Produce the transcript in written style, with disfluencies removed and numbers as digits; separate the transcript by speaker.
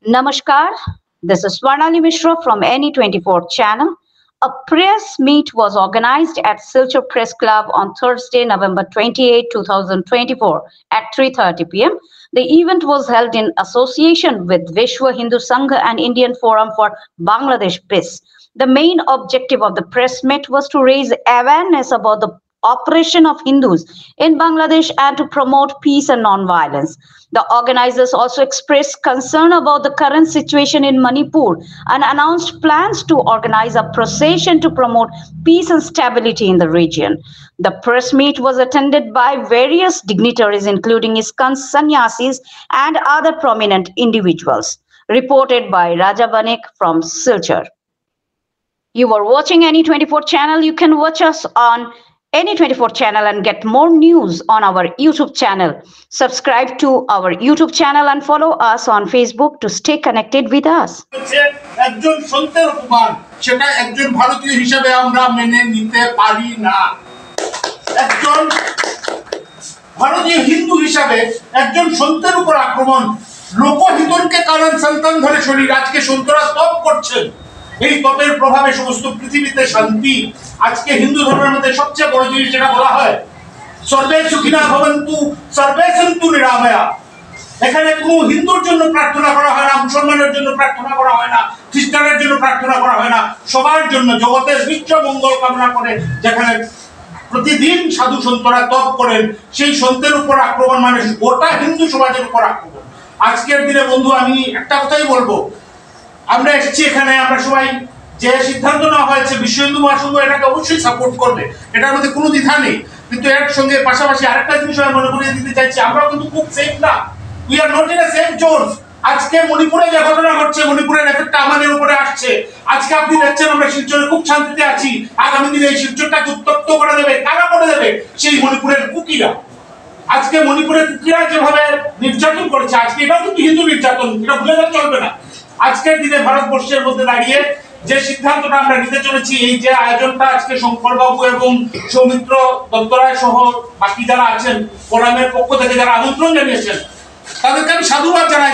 Speaker 1: Namaskar, this is Swarnali Mishra from NE24 channel. A press meet was organized at Silchar Press Club on Thursday, November 28, 2024 at 3:30 p.m. The event was held in association with Vishwa Hindu Sangha and Indian Forum for Bangladesh Peace. The main objective of the press meet was to raise awareness about the oppression of Hindus in Bangladesh and to promote peace and non-violence. The organizers also expressed concern about the current situation in Manipur and announced plans to organize a procession to promote peace and stability in the region. The press meet was attended by various dignitaries, including ISKCON sannyasis and other prominent individuals. Reported by Raja Banik from Silchar. You are watching NE24 channel. You can watch us on NE24 channel and get more news on our YouTube channel. Subscribe to our YouTube channel and follow us on Facebook to stay connected with us.
Speaker 2: একজন সন্তের অপমান সেটা একজন ভারতীয় হিসেবে আমরা মেনে নিতে পারি না। একজন ভারতীয় হিন্দু হিসেবে একজন সন্তের উপর আক্রমণ, লোকহিতনকে কারণ সন্তান ধরে শরীর আজকে সন্তরা তপ করছেন। এই তপের প্রভাবে সমস্ত পৃথিবীতে শান্তি। আজকে হিন্দু ধর্মের মধ্যে সবচেয়ে বড় জিনিস যেটা বলা হয় সর্বে সুখিনা ভবন্তু সর্বে সন্তু নিরাময়া। এখানে কোনো হিন্দুর জন্য প্রার্থনা করা হয় না, মুসলমানের জন্য প্রার্থনা করা হয় না, খ্রিস্টানের জন্য প্রার্থনা করা হয় না, সবার জন্য জগতের বিশ্ব মঙ্গল কামনা করে যেখানে প্রতিদিন সাধু সন্তরা তপ করেন। সেই সন্তের উপর আক্রমণ মানে গোটা হিন্দু সমাজের উপর আক্রমণ। আজকের দিনে বন্ধু আমি একটা কথাই বলবো, আমরা এসেছি এখানে, আমরা সবাই যে সিদ্ধান্ত নেওয়া হয়েছে বিশ্ব হিন্দু মহাসংঘ এটাকে অবশ্যই সাপোর্ট করবে, এটার মধ্যে কোনো দ্বিধা নেই। কিন্তু এর সঙ্গে পাশাপাশি আরেকটা জিনিস আমি মনে করিয়ে দিতে চাইছি, আমরাও কিন্তু খুব সেফ না। We are not in a safe zone. আজকে মণিপুরে যে ঘটনা ঘটছে, মণিপুরের এফেক্টটা আমাদের উপরে আসছে। আজকে আপনি দেখছেন আমরা শিলচরে খুব শান্তিতে আছি, আগামী দিনে এই শিলচরটাকে উত্তপ্ত করে দেবে। কারা করে দেবে? সেই মণিপুরের কুকিরা। আজকে মণিপুরের কুকিরা যেভাবে নির্যাতন করেছে, আজকে এটাও কিন্তু হিন্দু নির্যাতন, এটা ভুলে গেলে চলবে না। আজকের দিনে ভারতবর্ষের মধ্যে দাঁড়িয়ে যে সিদ্ধান্তটা আমরা নিতে চলেছি, এই যে আয়োজনটা আজকে শঙ্কর বাবু এবং সৌমিত্র দত্তরায় সহ বাকি যারা আছেন ফোরামের পক্ষ থেকে যারা আমন্ত্রণ জানিয়েছেন, তাদেরকে আমি সাধুবাদ জানাই।